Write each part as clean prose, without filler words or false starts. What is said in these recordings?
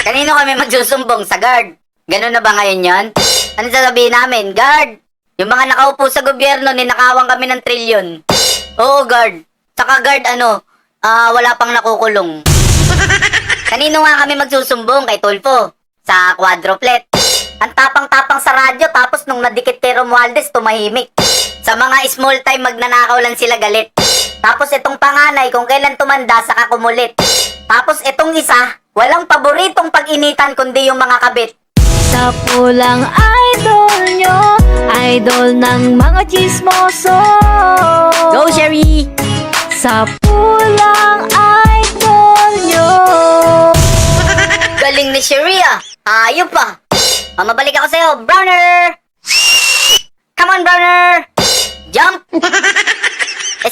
Kanino kami magsusumbong? Sa guard. Ganun na ba ngayon yan? Ano sasabihin namin? Guard! Yung mga nakaupo sa gobyerno, ninakawan kami ng trilyon. Oo, guard. Saka guard, wala pang nakukulong. Kanino nga kami magsusumbong? Kay Tulfo. Sa quadruplet. Ang tapang-tapang sa radyo, tapos nung nadikit kay Romualdez, tumahimik. Sa mga small time, magnanakaw lang sila galit. Tapos itong panganay, kung kailan tumanda, saka kumulit. Tapos itong isa, walang paboritong pag-initan kundi yung mga kabit. Sa pulang idol nyo, idol ng mga chismoso. Go, Sherry! Sa pulang idol nyo. Galing ni Sherry ah. Ayop pa. Mabalik ako sa'yo, Browner! Come on, Browner! Jump!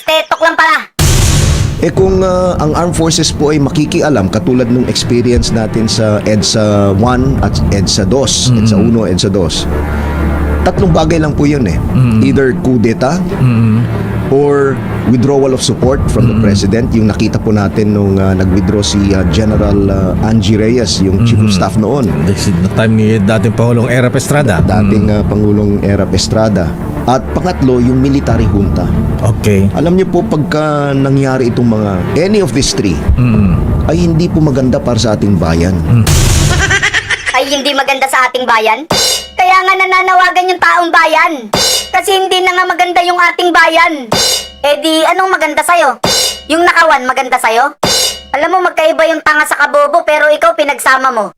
Tok lang pala. Kung ang Armed Forces po ay makikialam katulad ng experience natin sa EDSA 1 at EDSA 2, EDSA 1, EDSA 2. Tatlong bagay lang po yun eh. Either coup d'etat or withdrawal of support from the President. Yung nakita po natin nung nag-withdraw si General Angie Reyes, yung Chief of Staff noon. This is the time ni dating Pangulong Erap Estrada. Dating Pangulong Erap Estrada. At pangatlo, yung military junta. Okay. Alam niyo po, pagka nangyari itong mga any of these three, ay hindi po maganda para sa ating bayan. Ay hindi maganda sa ating bayan? Kaya nga nananawagan yung taong bayan. Kasi hindi na nga maganda yung ating bayan. Eh di, anong maganda sa'yo? Yung nakawan maganda sa'yo? Alam mo, magkaiba yung tanga sa kabobo pero ikaw pinagsama mo.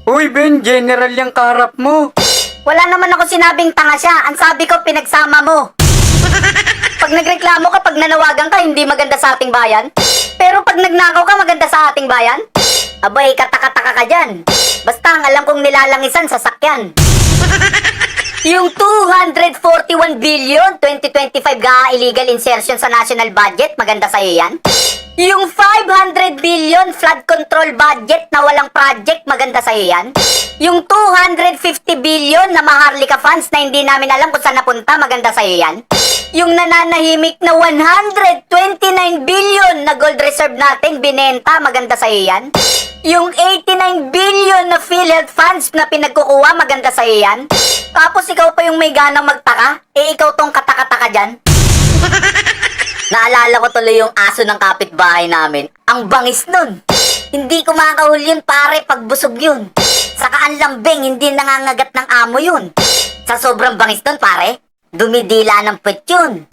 Uy Ben, general yung karap mo. Wala naman ako sinabing tanga siya. Ang sabi ko, pinagsama mo. Pag nagreklamo ka, pag nanawagan ka, hindi maganda sa ating bayan. Pero pag nagnakaw ka, maganda sa ating bayan. Abay, kataka-taka ka dyan. Basta ang alam kong nilalangisan, sasakyan. Yung 241 billion 2025 illegal insertion sa national budget, maganda sa'yo yan? Yung 500 billion flood control budget na walang project, maganda sa'yo yan? Yung 250 billion na Maharlika funds na hindi namin alam kung saan napunta, maganda sa'yo yan? Yung nananahimik na 129 billion na gold reserve natin binenta, maganda sa'yo yan? Yung 89 billion na PhilHealth funds na pinagkukuha, maganda sa'yo yan? Tapos ikaw pa yung may ganang magtaka? Eh ikaw tong katakataka dyan? Naalala ko tuloy yung aso ng kapitbahay namin. Ang bangis nun. Hindi ko makakahul yun pare pag busog yun. Saka ang lambing, hindi nangangagat ng amo yun. Sa sobrang bangis nun pare, dumidila ng puwet yun.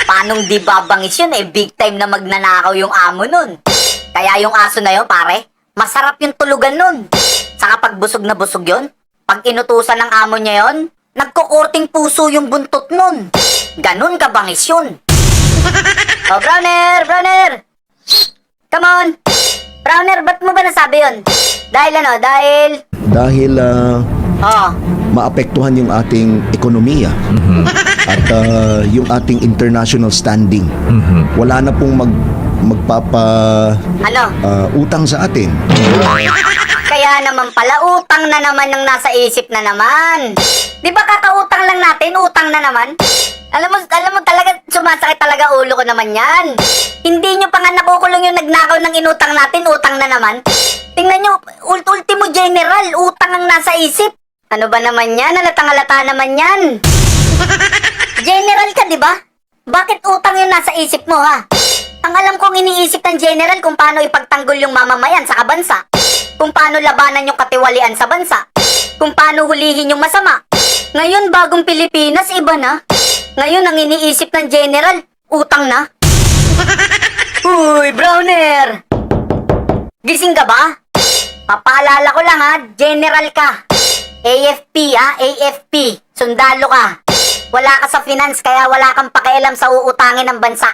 Paanong di babangis yun eh, big time na magnanakaw yung amo nun. Kaya yung aso na yun pare, masarap yung tulugan nun. Saka pag busog na busog yun, pag inutusan ng amo niya yun, nagkukurting puso yung buntot nun. Ganun kabangis yun. Oh, Browner! Browner! Come on! Browner, ba't mo ba nasabi yun? Dahil ano? Dahil Oh, maapektuhan yung ating ekonomiya at yung ating international standing. Wala na pong ano? utang sa atin. Kaya naman pala, utang na naman ang nasa isip na naman. Di ba kakautang lang natin, utang na naman? Alam mo talaga, sumasakit talaga ulo ko naman yan. Hindi nyo pa nga nakukulong yung nagnakaw ng inutang natin, utang na naman. Tingnan nyo, ultimo general, utang ang nasa isip. Ano ba naman yan? Halatang-halata naman yan. General ka, di ba? Bakit utang yung nasa isip mo, ha? Ang alam kong iniisip ng general kung paano ipagtanggol yung mamamayan sa kabansa. Kung paano labanan yung katiwalian sa bansa. Kung paano hulihin yung masama. Ngayon, bagong Pilipinas, iba na. Ngayon, ang iniisip ng general, utang na. Uy, Browner! Gising ka ba? Papaalala ko lang ha, general ka. AFP ha, AFP. Sundalo ka. Wala ka sa finance kaya wala kang pakialam sa uutangin ng bansa.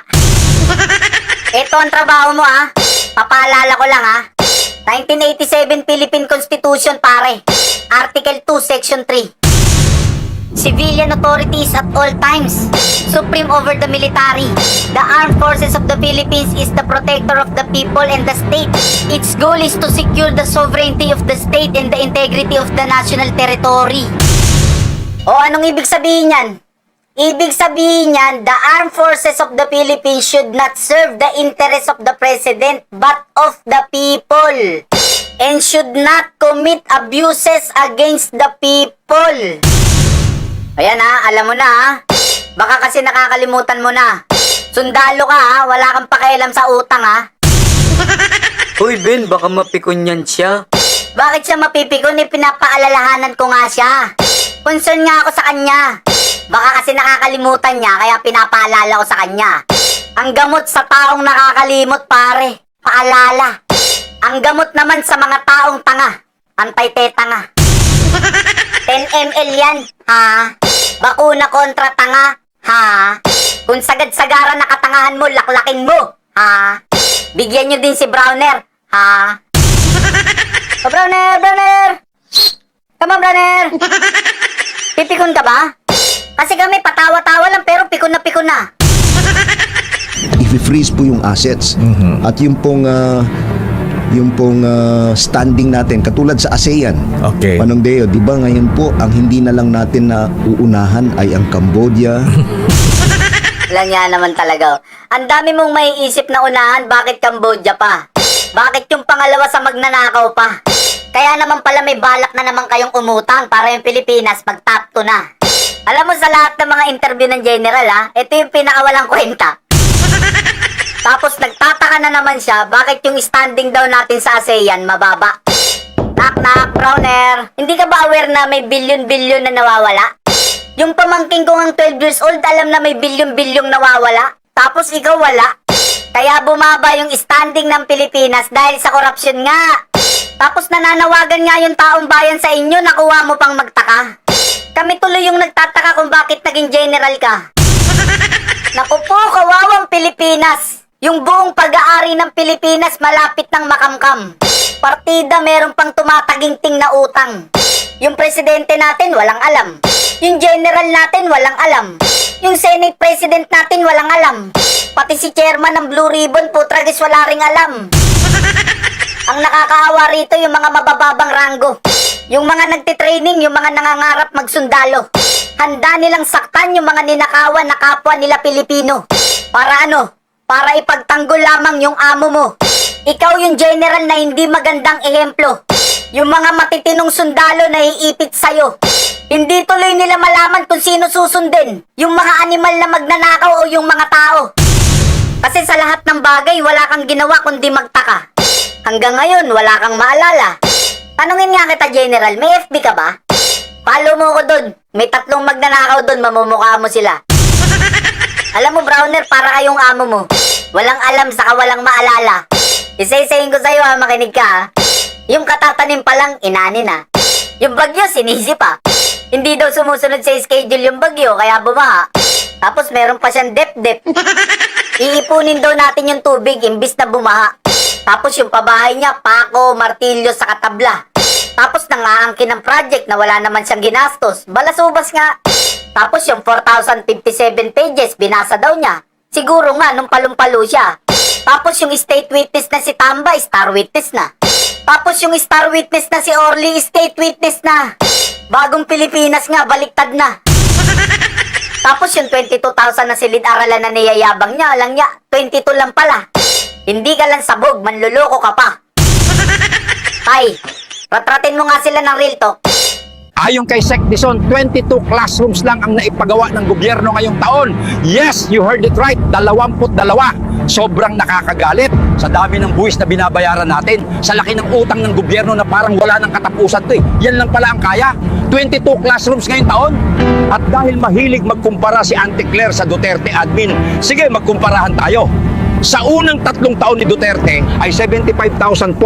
Ito ang trabaho mo ha. Papaalala ko lang ha. 1987 Philippine Constitution pare. Article 2, Section 3. Civilian authorities at all times, supreme over the military. The Armed Forces of the Philippines is the protector of the people and the state. Its goal is to secure the sovereignty of the state and the integrity of the national territory. O anong ibig sabihin yan? Ibig sabihin yan, the Armed Forces of the Philippines should not serve the interests of the President but of the people. and should not commit abuses against the people. Ayan ha, alam mo na ha. Baka kasi nakakalimutan mo na. Sundalo ka ha, wala kang pakialam sa utang ha. Uy, Ben, baka mapikon yan siya. Bakit siya mapipikon? Pinapaalalahanan ko nga siya. Concern nga ako sa kanya. Baka kasi nakakalimutan niya, kaya pinapaalala ko sa kanya. Ang gamot sa taong nakakalimot, pare. Paalala. Ang gamot naman sa mga taong tanga. Antay-tetanga. 10 ml yan, ha? Bakuna kontra tanga, ha? Kung sagad-sagara na katangahan mo, laklakin mo, ha? Bigyan nyo din si Browner, ha? Oh, Browner! Come on, Browner! Pipikon ka ba? Kasi kami patawa-tawa lang pero pikon na. I-freeze po yung assets. At yung pong standing natin katulad sa ASEAN. Okay. Manong Deo, di ba ngayon po ang hindi na lang natin na uunahan ay ang Cambodia. Lang yan naman talaga. Ang dami mong maiisip na unahan, bakit Cambodia pa? Bakit yung pangalawa sa magnanakaw pa? Kaya naman pala may balak na naman kayong umutang para yung Pilipinas mag-top 2 na. Alam mo sa lahat ng mga interview ng General ha, ito yung pinakawalang kwenta. Tapos nagtataka na naman siya bakit yung standing daw natin sa ASEAN mababa. Knock, Browner. Hindi ka ba aware na may bilyon-bilyon na nawawala? Yung pamangking ko ng 12 years old, alam na may bilyon-bilyong nawawala. Tapos ikaw wala. Kaya bumaba yung standing ng Pilipinas dahil sa korupsyon nga. Tapos nananawagan nga yung taong bayan sa inyo, nakuha mo pang magtaka. Kami tuloy yung nagtataka kung bakit naging general ka. Naku po, kawawang Pilipinas. Yung buong pag-aari ng Pilipinas malapit ng makamkam. Partida meron pang tumataginting na utang. Yung presidente natin walang alam. Yung general natin walang alam. Yung Senate President natin walang alam. Pati si chairman ng Blue Ribbon, putragis wala ring alam. Ang nakakaawa rito yung mga mabababang ranggo. Yung mga nagtitraining, yung mga nangangarap magsundalo. Handa nilang saktan yung mga ninakawan na kapwa nila Pilipino. Para ano? Para ipagtanggol lamang yung amo mo. Ikaw yung general na hindi magandang ehemplo. Yung mga matitinong sundalo na iipit sa'yo. Hindi tuloy nila malaman kung sino susundin. Yung mga animal na magnanakaw o yung mga tao. Kasi sa lahat ng bagay, wala kang ginawa kundi magtaka. Hanggang ngayon, wala kang maalala. Tanungin nga kita, General, may FB ka ba? Follow mo ko dun. May 3 magnanakaw dun, mamumukha mo sila. Alam mo, Browner, para kayong amo mo. Walang alam saka walang maalala. Isa-isayin ko sa'yo ha, makinig ka ha. Yung katatanim pa lang, inani na. Yung bagyo, sinisi pa. Hindi daw sumusunod sa schedule yung bagyo, kaya bumaha. Tapos meron pa siyang dep-dep. Iipunin daw natin yung tubig, imbis na bumaha. Tapos yung pabahay niya, pako, martilyo sa katabla. Tapos nangaangkin ng project na wala naman siyang ginastos. Balasubas nga. Tapos yung 4,057 pages, binasa daw niya. Siguro nga, nung palumpalo siya. Tapos yung state witness na si Tamba, star witness na. Tapos yung star witness na si Orly, state witness na. Bagong Pilipinas nga, baliktad na. Tapos yung 22,000 na silid-aralan na niyayabang niya, alang niya, 22 lang pala. Hindi ka lang sabog, manluloko ka pa. Tay, ratratin mo nga sila ng real talk. Ayon kay Sec Dizon, 22 classrooms lang ang naipagawa ng gobyerno ngayong taon. Yes, you heard it right, 22. Sobrang nakakagalit sa dami ng buwis na binabayaran natin, sa laki ng utang ng gobyerno na parang wala ng katapusan to eh. Yan lang pala ang kaya. 22 classrooms ngayong taon. At dahil mahilig magkumpara si Auntie Claire sa Duterte admin, sige magkumparahan tayo. Sa unang 3 taon ni Duterte ay 75,479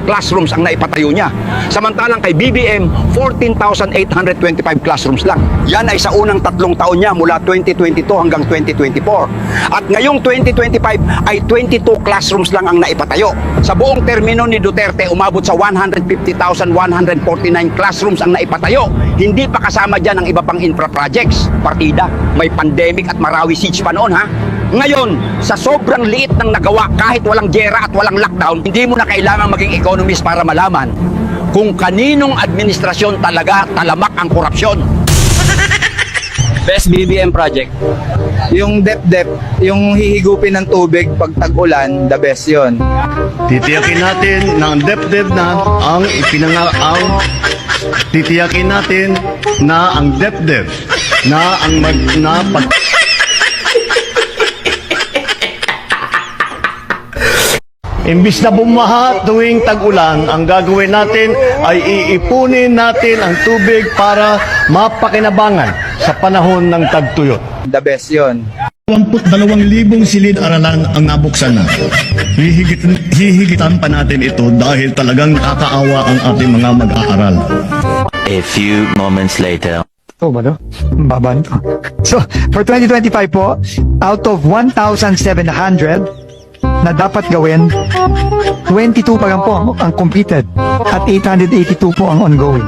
classrooms ang naipatayo niya. Samantalang kay BBM, 14,825 classrooms lang. Yan ay sa unang 3 taon niya mula 2022 hanggang 2024. At ngayong 2025 ay 22 classrooms lang ang naipatayo. Sa buong termino ni Duterte, umabot sa 150,149 classrooms ang naipatayo. Hindi pa kasama dyan ang iba pang infra projects. Partida, may pandemic at Marawi siege pa noon ha. Ngayon, sa sobrang liit ng nagawa kahit walang gera at walang lockdown, hindi mo na kailangan maging economist para malaman kung kaninong administrasyon talaga talamak ang korupsyon. Best BBM project. Yung dep-dep, yung hihigupin ng tubig pag tag-ulan, the best yun. Titiyakin natin na ang DepEd na ang titiyakin natin na ang DepEd na ang Imbis na bumaha tuwing tag-ulan, ang gagawin natin ay iipunin natin ang tubig para mapakinabangan sa panahon ng tagtuyot. The best yun. 22,000 silid-aralan ang nabuksan na. Hihigitan pa natin ito dahil talagang nakakaawa ang ating mga mag-aaral. A few moments later. Oh, ano? Baba nito. So, for 2025 po, out of 1,700 na dapat gawin, 22 pa lang po ang completed at 882 po ang ongoing.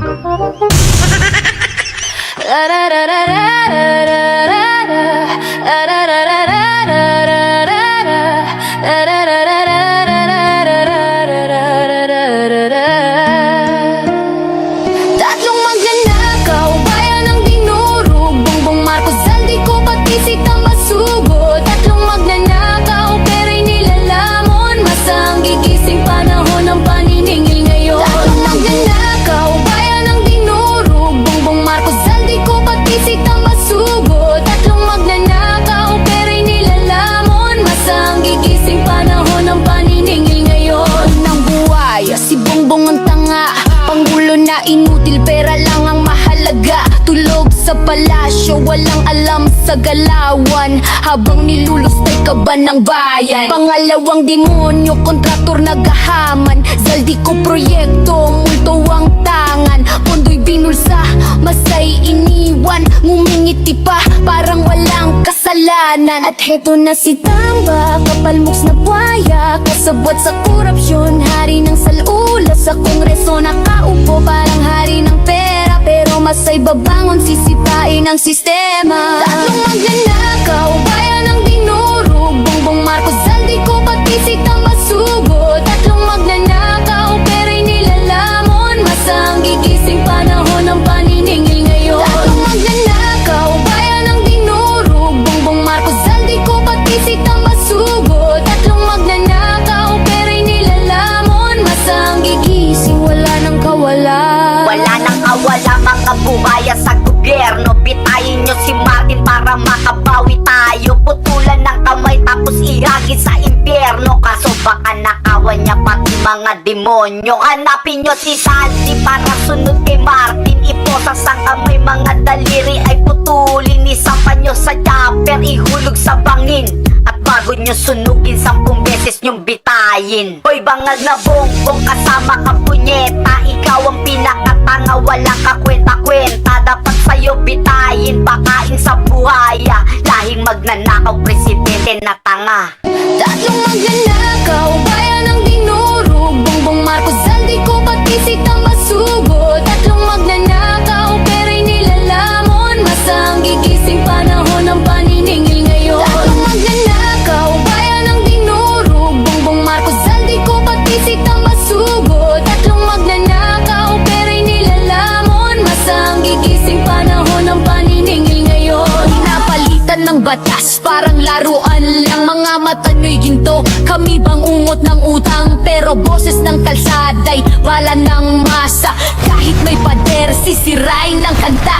Tatlong magnanakaw, bayan ng dinurog, Bongbong Marcos, Zaldico, pati si Tambasugo. Tatlong magnanakaw, pera'y nilalamon, masang gigising panahon ng paniningil ngayon. Tatlong magnanakaw, bayan ng dinurog, Bongbong Marcos, Zaldico, pati si Tambasugo. Tatlong magnanakaw, pera'y nilalamon, masang gigising panahon ng paniningil ngayon. Ng buhay, si Bongbong ang tanga, Panggulo na inutil, pera lang ang mahalaga. Tulog sa palasyo, walang alam sa galawan, habang nilulustay ka ba ng bayan. Pangalawang demonyo, kontraktor nagahaman, Zaldico proyekto, multo ang tangan. Pondo'y binulsa, masay iniwan, ngumingiti pa, parang walang kasalanan. At heto na si Tamba, kapalmuks na buhaya, kasabwat sa korupsyon, hari ng salula sa kongreso, nakaupo parang hari ng pera, pero masay babangon, sisipain ang sistema. Tatlong magnanakaw, bayan ng dinurog, Bongbong Marcos, Zaldico, pati si Tambasugo. Tatlong magnanakaw, pera'y nilalamon, masang gigising panahon ng paniningil ngayon. Tatlong magnanakaw, bayan ng dinurog, Bongbong Marcos, Zaldico, pati si Tambasugo. Tatlong magnanakaw, pera'y nilalamon, masang gigising, wala nang kawalan. Wala nang awala mga buhaya sa gobyerno. Bitayin nyo si Martin para makabawi tayo. Putulan ng kamay tapos ihagis sa impyerno. Kaso baka nakawan niya pati mga demonyo. Hanapin nyo si Sandy para sunod kay Martin. Iposa sa kamay mga daliri ay putulin. Isapan nyo sa chopper, ihulog sa bangin. At bago nyo sunugin, 10 beses nyong bitayin. Hoy bangag na Bongbong, kasama ka punyeta. Ikaw ang pinakatanga, walang kakwenta-kwenta. Dapat sa'yo bitayin, pakain sa buhaya. Lahing magnanakaw, presidente na tanga. Tatlong magnanakaw, bayan ng dinurog, Bongbong Marcos, Zaldico, pati si Tambasugo. Tatlong magnanakaw, pera'y nilalamon, masang gigising panahon ng paniningil ngayon. Tatlong magnanakaw, bayan ng dinurog, Bongbong Marcos, Zaldico, pati si Tambasugo. Tatlong magnanakaw, pera'y nilalamon, masang gigising panahon ng paniningil ngayon. Napalitan ng batas, parang laruan lang, mga mata nyo'y ginto. Kami bang ungot ng utang, pero boses ng kalsada'y bala ng masa. Kahit may pader, sisirain ng kanta.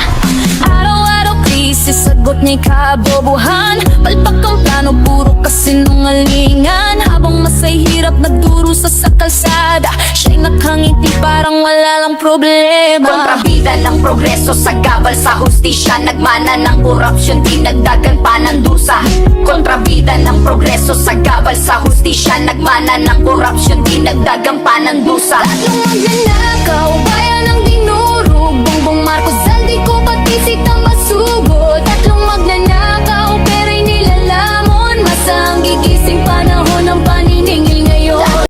Araw-araw krisis, sagot niya'y kabobohan. Palpak ang plano, puro kasinungalingan. Habang masay hirap nagdurusa sa kalsada, siya'y nakangiti parang wala lang problema. Kontrabida ng progreso sa gabal sa hustisya. Nagmana ng korupsyon, dinagdagan pa ng dusa. Kontrabida ng progreso sa gabal sa hustisya. Nagmana ng korupsyon, dinagdagan pa ng dusa. Tatlong magnanakaw,